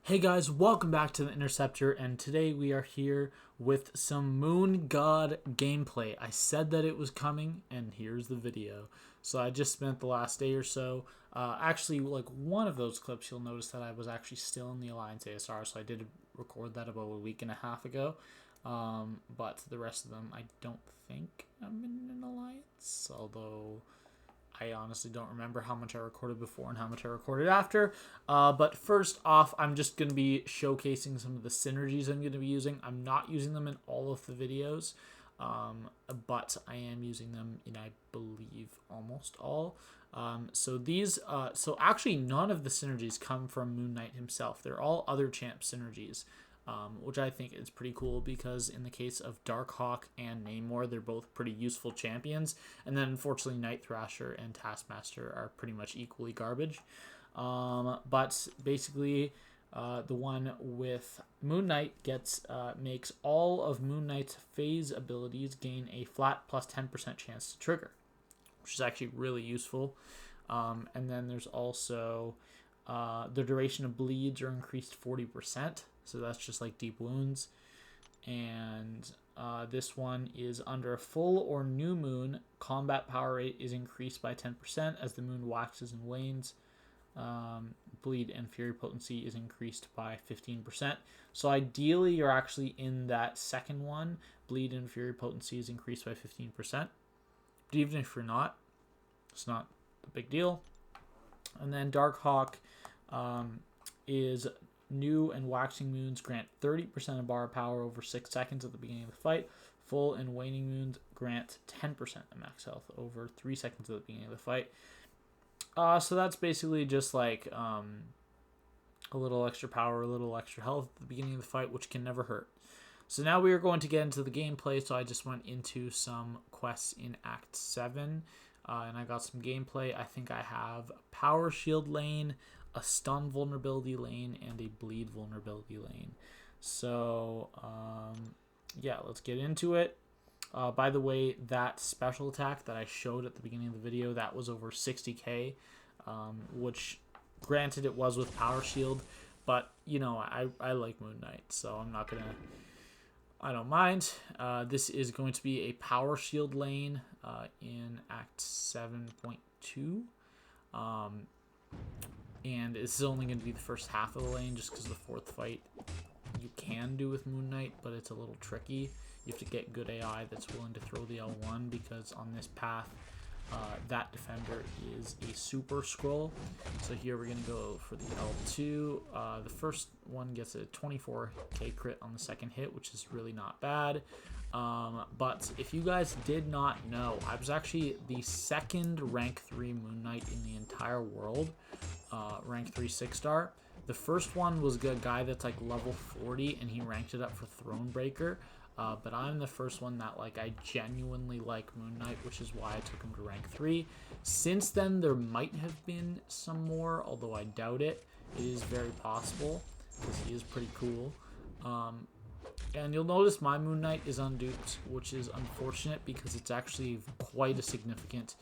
Hey guys, welcome back to the Interceptor, and today we are here with some Moon God gameplay. I said that it was coming, and here's the video. So I just spent the last day or so, actually like one of those clips, you'll notice that I was actually still in the Alliance ASR, so I did record that about a week and a half ago. But the rest of them, I don't think I'm in an Alliance, although I honestly don't remember how much I recorded before and how much I recorded after. But first off, I'm just going to be showcasing some of the synergies I'm going to be using. I'm not using them in all of the videos, but I am using them in, I believe, almost all. So actually none of the synergies come from Moon Knight himself. They're all other champ synergies. Which I think is pretty cool because in the case of Darkhawk and Namor, they're both pretty useful champions. And then unfortunately Night Thrasher and Taskmaster are pretty much equally garbage. But basically the one with Moon Knight makes all of Moon Knight's phase abilities gain a flat plus 10% chance to trigger, which is actually really useful. And then there's also the duration of bleeds are increased 40%. So that's just like deep wounds. And this one is under a full or new moon, combat power rate is increased by 10% as the moon waxes and wanes. Bleed and fury potency is increased by 15%. So ideally you're actually in that second one. Bleed and fury potency is increased by 15%. But even if you're not, it's not a big deal. And then Darkhawk is new and waxing moons grant 30% of bar power over 6 seconds at the beginning of the fight. Full and waning moons grant 10% of max health over 3 seconds at the beginning of the fight. So that's basically just like a little extra power, a little extra health at the beginning of the fight, which can never hurt. So now we are going to get into the gameplay. So I just went into some quests in Act 7. And I got some gameplay. I think I have a power shield lane, a stun vulnerability lane, and a bleed vulnerability lane. So, yeah, let's get into it. By the way, that special attack that I showed at the beginning of the video, that was over 60k, which, granted, it was with power shield, but, you know, I like Moon Knight, so I'm not going to... I don't mind. This is going to be a power shield lane in Act 7.2. And this is only going to be the first half of the lane just because the fourth fight you can do with Moon Knight, but it's a little tricky. You have to get good AI that's willing to throw the L1 because on this path, that defender is a super scroll. So here we're going to go for the L2. The first one gets a 24k crit on the second hit, which is really not bad. But if you guys did not know, I was actually the second rank 3 Moon Knight in the entire world, rank 3 6-star. The first one was a guy that's like level 40 and he ranked it up for Thronebreaker. But I'm the first one that like I genuinely like Moon Knight, which is why I took him to rank 3. Since then, there might have been some more, although I doubt it. It is very possible because he is pretty cool. And you'll notice my Moon Knight is unduped, which is unfortunate because it's actually quite a significant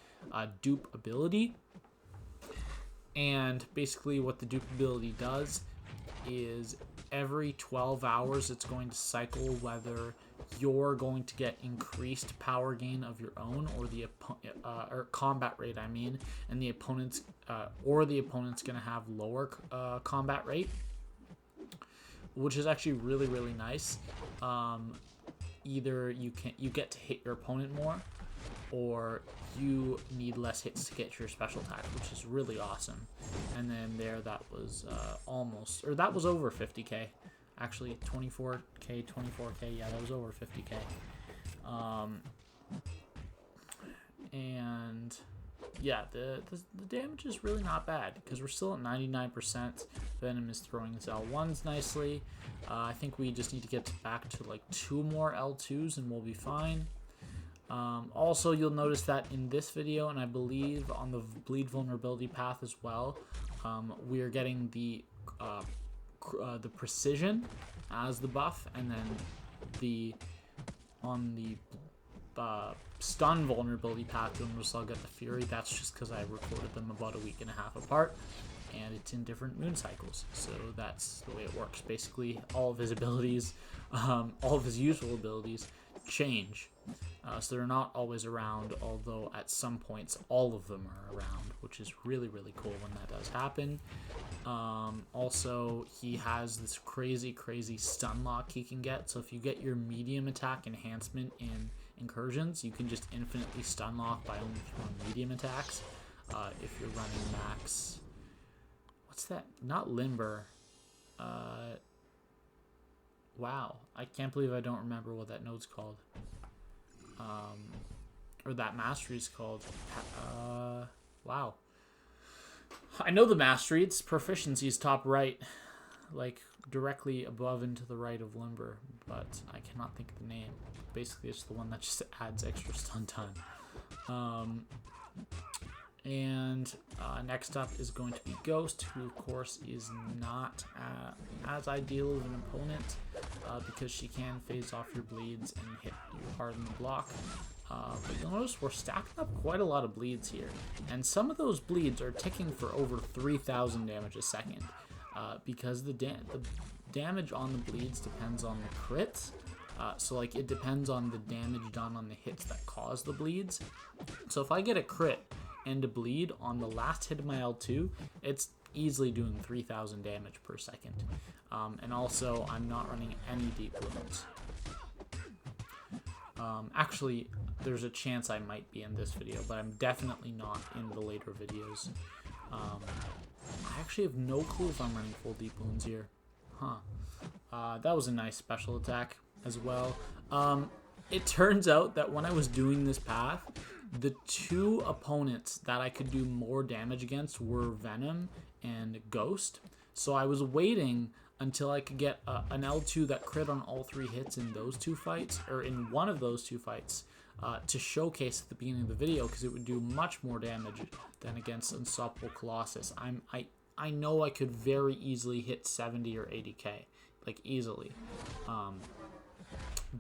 dupe ability. And basically what the dupe ability does is every 12 hours it's going to cycle whether you're going to get increased power gain of your own or the or combat rate, I mean, and the opponent's going to have lower combat rate, which is actually really, really nice. Either you get to hit your opponent more, or you need less hits to get your special attack, which is really awesome. And then that was that was over 50k. Actually, 24k, yeah, that was over 50k. And yeah, the damage is really not bad because we're still at 99%. Venom is throwing his L1s nicely. I think we just need to get back to like 2 more L2s and we'll be fine. Also, you'll notice that in this video, and I believe on the bleed vulnerability path as well, we are getting the precision as the buff, and then on the stun vulnerability path, you'll notice I'll get the fury. That's just because I recorded them about a week and a half apart. and it's in different moon cycles. So that's the way it works. Basically, all of his abilities, all of his useful abilities change. So they're not always around, although at some points all of them are around, which is really, really cool when that does happen. Also, he has this crazy stun lock he can get. So if you get your medium attack enhancement in incursions, you can just infinitely stun lock by only throwing medium attacks. If you're running max, what's that? Not limber. Wow, I can't believe I don't remember what that node's called. Or that mastery's called. Wow. I know the mastery. Its proficiency is top right, like directly above and to the right of limber, but I cannot think of the name. Basically, it's the one that just adds extra stun time. Next up is going to be Ghost, who of course is not as ideal of an opponent because she can phase off your bleeds and hit you hard in the block. But you'll notice we're stacking up quite a lot of bleeds here, and some of those bleeds are ticking for over 3,000 damage a second because the damage on the bleeds depends on the crits. So like it depends on the damage done on the hits that cause the bleeds. So if I get a crit and a bleed on the last hit of my L2, it's easily doing 3,000 damage per second. And also I'm not running any deep wounds. Actually, there's a chance I might be in this video, but I'm definitely not in the later videos. I actually have no clue if I'm running full deep wounds here. That was a nice special attack as well. It turns out that when I was doing this path, the two opponents that I could do more damage against were Venom and Ghost. So I was waiting until I could get an L2 that crit on all three hits in those two fights, or in one of those two fights, to showcase at the beginning of the video, because it would do much more damage than against Unstoppable Colossus. I know I could very easily hit 70 or 80k, like easily.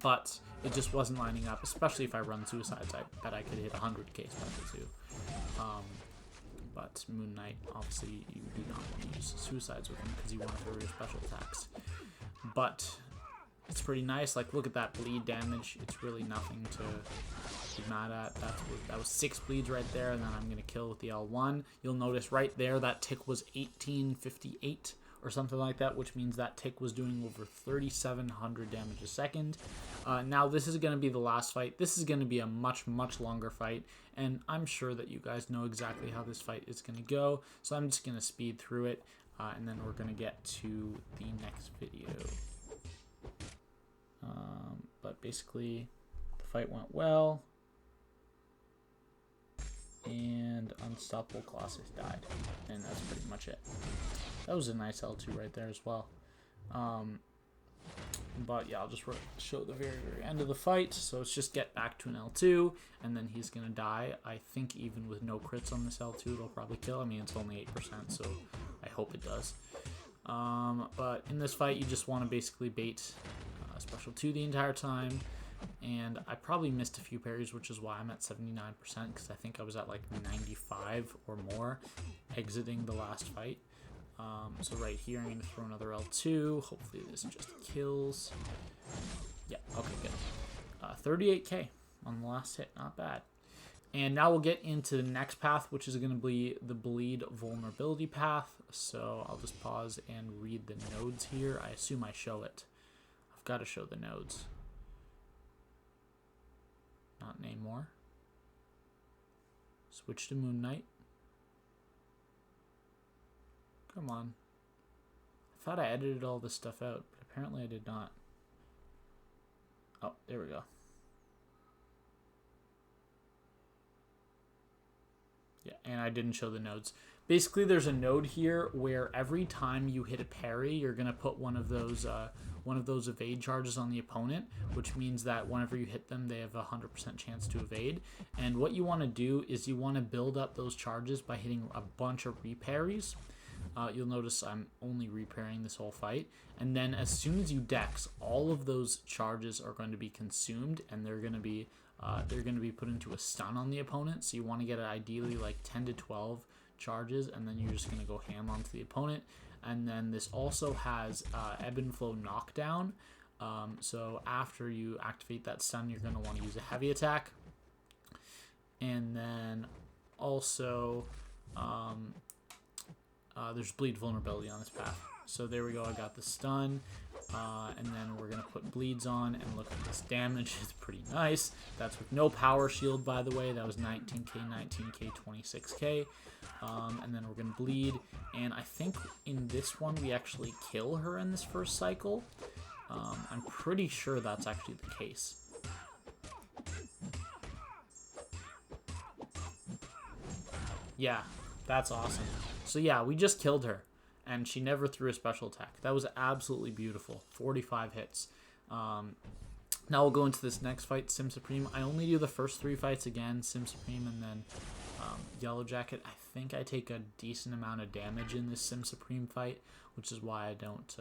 But it just wasn't lining up, especially if I run Suicides. I bet I could hit 100k special too. But Moon Knight, obviously, you do not want to use Suicides with him because you want to throw your special attacks. But it's pretty nice. Like, look at that bleed damage. It's really nothing to be mad at. That was 6 bleeds right there, and then I'm going to kill with the L1. You'll notice right there that tick was 1858 or something like that, which means that tick was doing over 3,700 damage a second. Now this is going to be the last fight. This is going to be a much longer fight, and I'm sure that you guys know exactly how this fight is going to go, so I'm just going to speed through it, and then we're going to get to the next video. But basically, the fight went well, and Unstoppable Colossus died, and that's pretty much it. That was a nice L2 right there as well. But yeah, I'll just show the very end of the fight. So let's just get back to an L2, and then he's going to die. I think even with no crits on this L2, it'll probably kill. I mean, it's only 8%, so I hope it does. But in this fight, you just want to basically bait Special 2 the entire time. And I probably missed a few parries, which is why I'm at 79%, because I think I was at like 95 or more exiting the last fight. So right here, I'm going to throw another L2. Hopefully this just kills. Yeah, okay, good. 38k on the last hit, not bad. And now we'll get into the next path, which is going to be the bleed vulnerability path. So I'll just pause and read the nodes here. I assume I show it. I've got to show the nodes. Not name more. Switch to Moon Knight. Come on. I thought I edited all this stuff out, but apparently I did not. Oh, there we go. Yeah, and I didn't show the nodes. Basically, there's a node here where every time you hit a parry, you're gonna put one of those evade charges on the opponent, which means that whenever you hit them, they have a 100% chance to evade. And what you want to do is you want to build up those charges by hitting a bunch of reparries. You'll notice I'm only repairing this whole fight, and then as soon as you dex, all of those charges are going to be consumed, and they're going to be put into a stun on the opponent. So you want to get ideally like 10 to 12 charges, and then you're just going to go ham onto the opponent. And then this also has ebb and flow knockdown. So after you activate that stun, you're going to want to use a heavy attack. And then also there's bleed vulnerability on this path. So there we go, I got the stun. And then we're going to put bleeds on, and look at this damage. It's pretty nice. That's with no power shield, by the way. That was 19k, 19k, 26k. And then we're going to bleed. And I think in this one we actually kill her in this first cycle. I'm pretty sure that's actually the case. Yeah, that's awesome. So yeah, we just killed her, and she never threw a special attack. That was absolutely beautiful. 45 hits. Now we'll go into this next fight, Sim Supreme. I only do the first 3 fights again, Sim Supreme and then Yellow Jacket. I think I take a decent amount of damage in this Sim Supreme fight, which is why I don't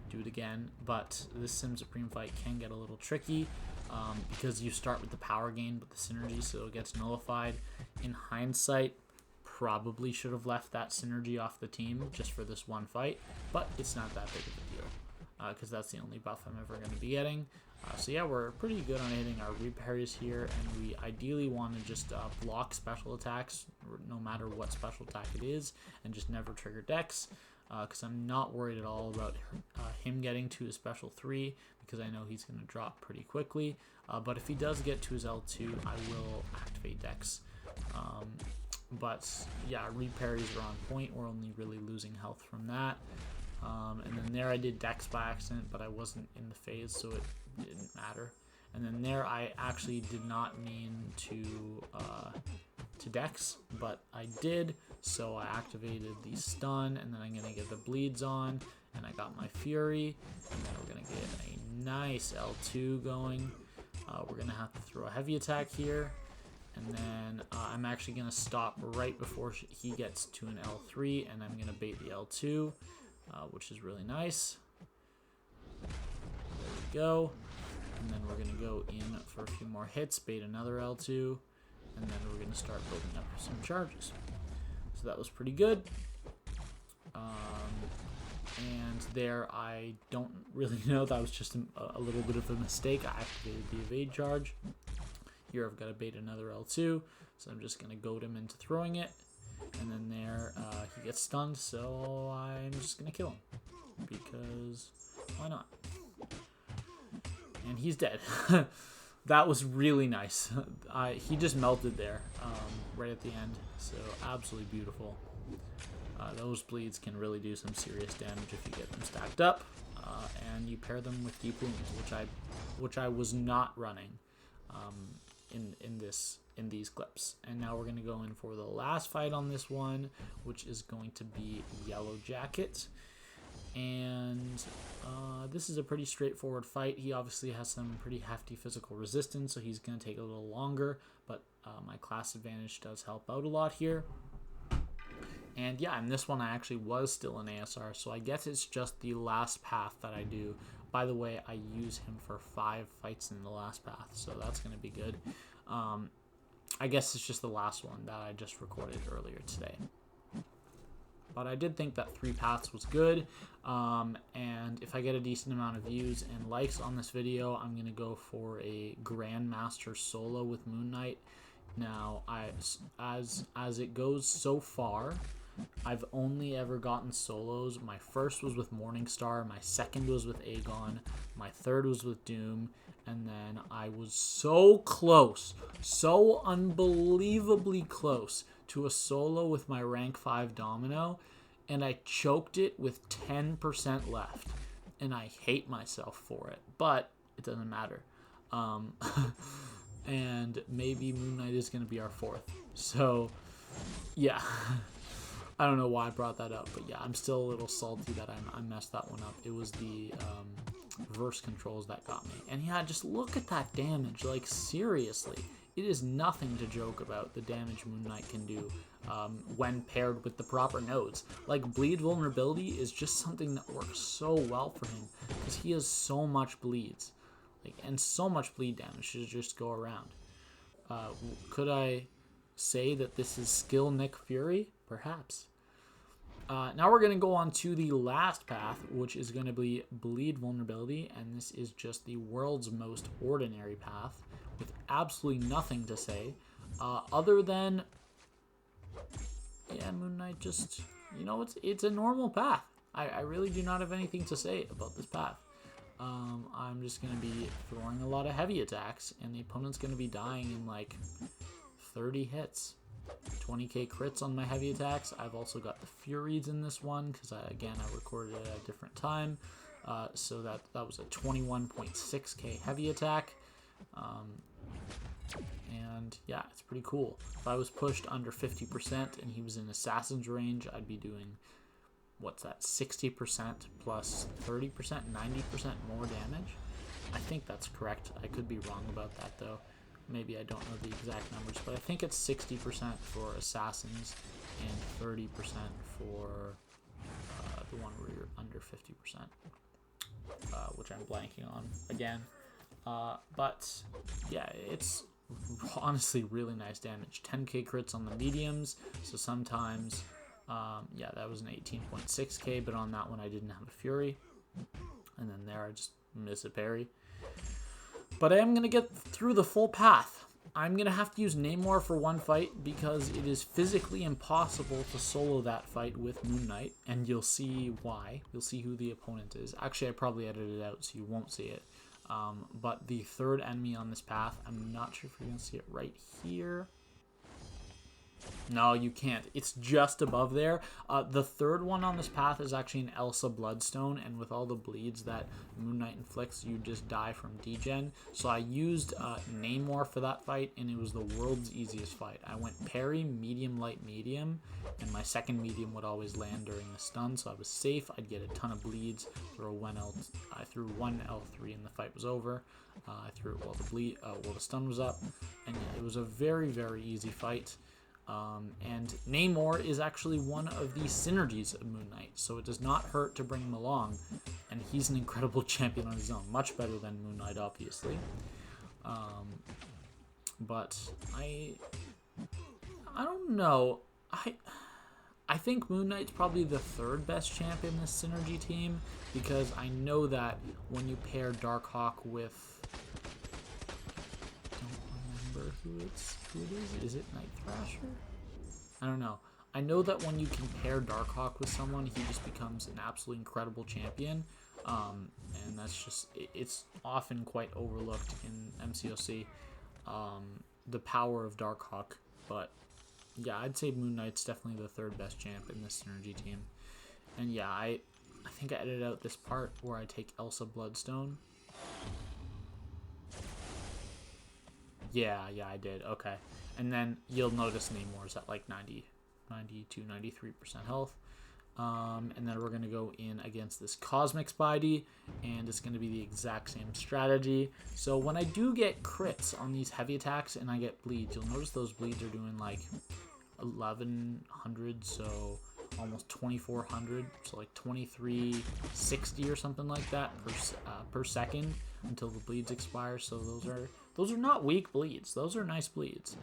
do it again. But this Sim Supreme fight can get a little tricky because you start with the power gain with the synergy, so it gets nullified. In hindsight, probably should have left that synergy off the team just for this one fight, but it's not that big of a deal because that's the only buff I'm ever going to be getting. So yeah, we're pretty good on hitting our reparries here, and we ideally want to just block special attacks no matter what special attack it is, and just never trigger Dex, because I'm not worried at all about him getting to his special 3, because I know he's going to drop pretty quickly. But if he does get to his L2, I will activate Dex. But yeah, reparries are on point. We're only really losing health from that. And then there I did Dex by accident, but I wasn't in the phase, so it didn't matter. And then there I actually did not mean to Dex, but I did, so I activated the stun, and then I'm going to get the bleeds on, and I got my Fury, and then we're going to get a nice L2 going. We're going to have to throw a heavy attack here. And then I'm actually going to stop right before he gets to an L3, and I'm going to bait the L2, which is really nice. There we go. And then we're going to go in for a few more hits, bait another L2, and then we're going to start building up some charges. So that was pretty good. And there I don't really know. That was just a little bit of a mistake. I activated the evade charge. Here I've got to bait another L2, so I'm just going to goad him into throwing it. And then there, he gets stunned, so I'm just going to kill him. Because, why not? And he's dead. That was really nice. He just melted there, right at the end, so absolutely beautiful. Those bleeds can really do some serious damage if you get them stacked up. And you pair them with Deep Wounds, which I was not running. In these clips. And now we're going to go in for the last fight on this one, which is going to be Yellow Jacket. And this is a pretty straightforward fight. He obviously has some pretty hefty physical resistance, so he's going to take a little longer, but my class advantage does help out a lot here. And yeah, in this one I actually was still in ASR, so I guess it's just the last path that I do. By the way, I use him for 5 fights in the last path, so that's going to be good. I guess it's just the last one that I just recorded earlier today. But I did think that 3 paths was good, and if I get a decent amount of views and likes on this video, I'm going to go for a Grandmaster solo with Moon Knight. Now, as it goes so far, I've only ever gotten solos. My first was with Morningstar, my second was with Aegon, my third was with Doom, and then I was so close, so unbelievably close to a solo with my rank 5 Domino, and I choked it with 10% left, and I hate myself for it, but it doesn't matter. And maybe Moon Knight is going to be our 4th, so yeah. I don't know why I brought that up, but yeah, I'm still a little salty that I messed that one up. It was the verse controls that got me. And yeah, just look at that damage. Like, seriously, it is nothing to joke about the damage Moon Knight can do when paired with the proper nodes. Like, bleed vulnerability is just something that works so well for him because he has so much bleeds, like, and so much bleed damage to just go around. Could I say that this is skill Nick Fury? Perhaps. Now we're going to go on to the last path, which is going to be Bleed Vulnerability, and this is just the world's most ordinary path with absolutely nothing to say other than, yeah, Moon Knight just, you know, it's a normal path. I really do not have anything to say about this path. I'm just going to be throwing a lot of heavy attacks, and the opponent's going to be dying in like 30 hits. 20k crits on my heavy attacks. I've also got the Furies in this one because I recorded it at a different time. So that was a 21.6k heavy attack. And yeah, it's pretty cool. If I was pushed under 50% and he was in Assassin's range, I'd be doing, what's that, 60% plus 30%, 90% more damage? I think that's correct. I could be wrong about that though. Maybe I don't know the exact numbers, but I think it's 60% for Assassins and 30% for the one where you're under 50%, which I'm blanking on again. But yeah, it's honestly really nice damage. 10k crits on the mediums, so sometimes, yeah, that was an 18.6k, but on that one I didn't have a Fury. And then there I just miss a parry. But I am going to get through the full path. I'm going to have to use Namor for one fight because it is physically impossible to solo that fight with Moon Knight, and you'll see why. You'll see who the opponent is. Actually, I probably edited it out so you won't see it. But the third enemy on this path, I'm not sure if you're going to see it right here. No, you can't. It's just above there. The third one on this path is actually an Elsa Bloodstone, and with all the bleeds that Moon Knight inflicts, you just die from degen. So I used Namor for that fight, and it was the world's easiest fight. I went parry, medium, light, medium, and my second medium would always land during the stun, so I was safe. I'd get a ton of bleeds. I threw one L3 and the fight was over. I threw it while the stun was up, and yeah, it was a very, very easy fight. And Namor is actually one of the synergies of Moon Knight, so it does not hurt to bring him along, and he's an incredible champion on his own, much better than Moon Knight, obviously. But I don't know. I think Moon Knight's probably the third best champ in this synergy team, because I know that when you pair Darkhawk with, who it is? Is it Night Thrasher? I don't know. I know that when you can pair Darkhawk with someone, he just becomes an absolutely incredible champion. And that's just, it's often quite overlooked in MCOC, the power of Darkhawk. But yeah, I'd say Moon Knight's definitely the third best champ in this synergy team. And yeah, I think I edited out this part where I take Elsa Bloodstone. Yeah, I did. Okay. And then you'll notice Namor's at like 92, 93% health. And then we're going to go in against this Cosmic Spidey, and it's going to be the exact same strategy. So when I do get crits on these heavy attacks and I get bleeds, you'll notice those bleeds are doing like 1100, so almost 2400, so like 2360 or something like that per second until the bleeds expire. So those are not weak bleeds. Those are nice bleeds.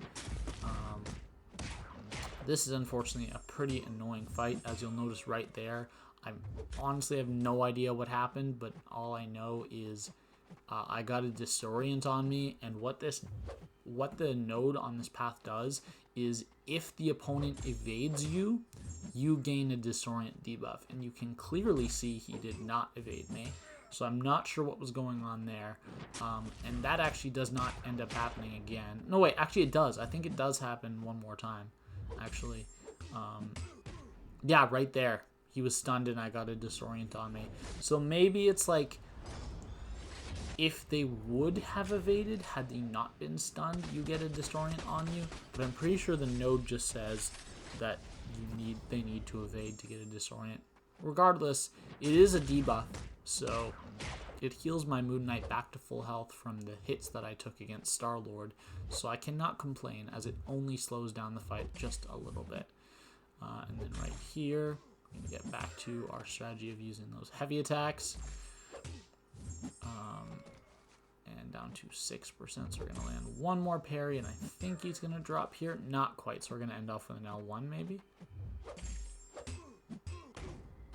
This is unfortunately a pretty annoying fight, as you'll notice right there. I honestly have no idea what happened, but all I know is I got a disorient on me, and what the node on this path does is if the opponent evades you, you gain a disorient debuff, and you can clearly see he did not evade me. So I'm not sure what was going on there. And that actually does not end up happening again. No, wait, actually it does. I think it does happen one more time, actually. Yeah, right there. He was stunned and I got a disorient on me. So maybe it's like, if they would have evaded, had they not been stunned, you get a disorient on you. But I'm pretty sure the node just says that they need to evade to get a disorient. Regardless, it is a debuff, so it heals my Moon Knight back to full health from the hits that I took against Star-Lord, so I cannot complain, as it only slows down the fight just a little bit. And then right here, we're going to get back to our strategy of using those heavy attacks. And down to 6%, so we're going to land one more parry, and I think he's going to drop here. Not quite, so we're going to end off with an L1 maybe.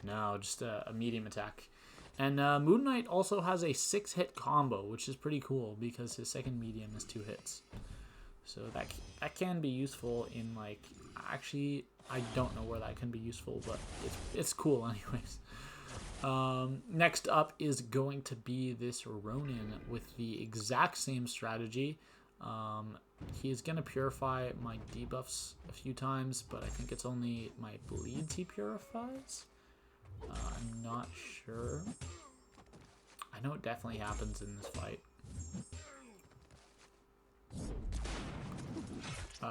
No, just a medium attack. And Moon Knight also has a 6-hit combo, which is pretty cool because his second medium is 2 hits. So that can be useful in, like, actually, I don't know where that can be useful, but it's cool anyways. Next up is going to be this Ronin with the exact same strategy. He's going to purify my debuffs a few times, but I think it's only my bleeds he purifies. I'm not sure. I know it definitely happens in this fight.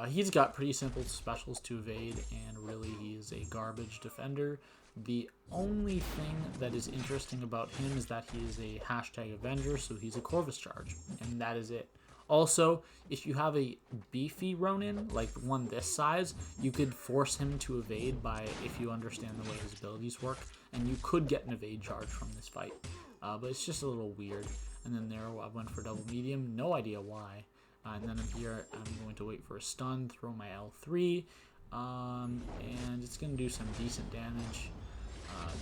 He's got pretty simple specials to evade, and really he's a garbage defender. The only thing that is interesting about him is that he is a hashtag Avenger, so he's a Corvus charge, and that is it. Also, if you have a beefy Ronin, like one this size, you could force him to evade by, if you understand the way his abilities work, and you could get an evade charge from this fight. But it's just a little weird. And then there I went for double medium, no idea why. And then here I'm going to wait for a stun, throw my L3, and it's going to do some decent damage.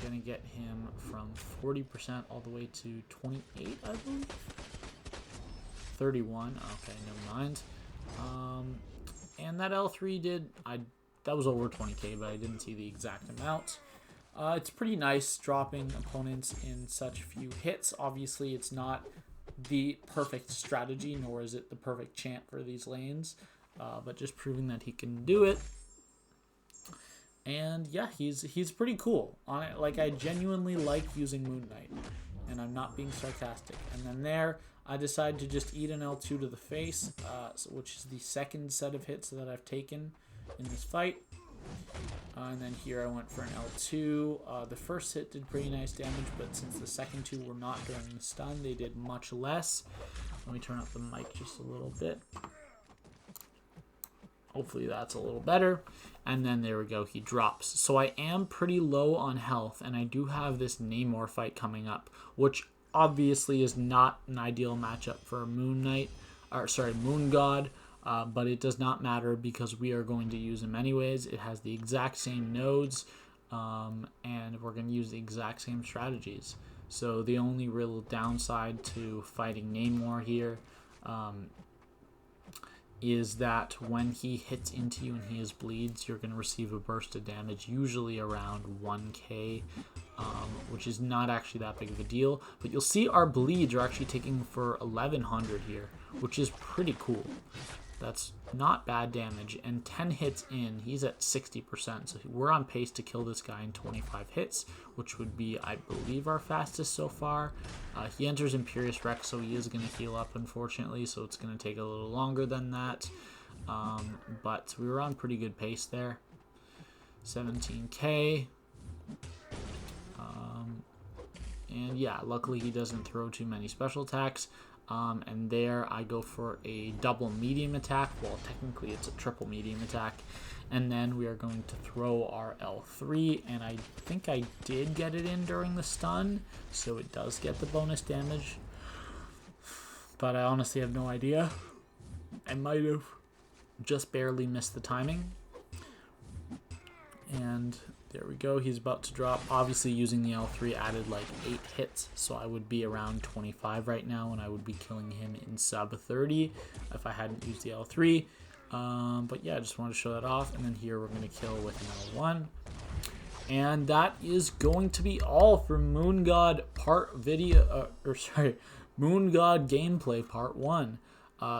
Going to get him from 40% all the way to 28, I believe. 31. Okay, never mind. And that L3 that was over 20k, but I didn't see the exact amount. It's pretty nice dropping opponents in such few hits. Obviously, it's not the perfect strategy, nor is it the perfect champ for these lanes, but just proving that he can do it. And yeah, he's pretty cool. Like, I genuinely like using Moon Knight, and I'm not being sarcastic. And then there, I decided to just eat an L2 to the face, which is the second set of hits that I've taken in this fight. And then here I went for an L2. The first hit did pretty nice damage, but since the second two were not during the stun, they did much less. Let me turn up the mic just a little bit. Hopefully that's a little better. And then there we go, he drops. So I am pretty low on health, and I do have this Namor fight coming up, which obviously is not an ideal matchup for Moon God. But it does not matter because we are going to use him anyways. It has the exact same nodes, and we're going to use the exact same strategies. So the only real downside to fighting Namor here is that when he hits into you and he has bleeds, you're going to receive a burst of damage, usually around 1k, which is not actually that big of a deal. But you'll see our bleeds are actually taking for 1100 here, which is pretty cool. That's not bad damage, and 10 hits in, he's at 60%, so we're on pace to kill this guy in 25 hits, which would be, I believe, our fastest so far. He enters Imperious Rex, so he is going to heal up, unfortunately, so it's going to take a little longer than that, but we were on pretty good pace there. 17k, and yeah, luckily he doesn't throw too many special attacks. And there I go for a double medium attack. Well, technically it's a triple medium attack. And then we are going to throw our L3. And I think I did get it in during the stun, so it does get the bonus damage. But I honestly have no idea. I might have just barely missed the timing. And there we go, he's about to drop. Obviously using the L3 added like 8 hits, so I would be around 25 right now, and I would be killing him in sub 30 if I hadn't used the L3. But yeah, I just wanted to show that off. And then here we're going to kill with an L1. And that is going to be all for Moon God Moon God gameplay part 1.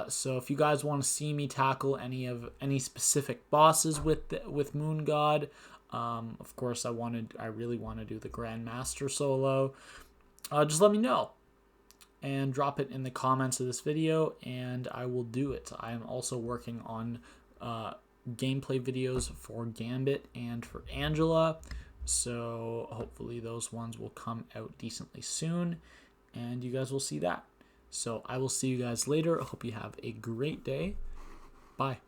So if you guys want to see me tackle any specific bosses with Moon God, of course I really want to do the Grandmaster solo, just let me know and drop it in the comments of this video and I will do it. I am also working on gameplay videos for Gambit and for Angela, so hopefully those ones will come out decently soon and you guys will see that. So I will see you guys later. I hope you have a great day. Bye.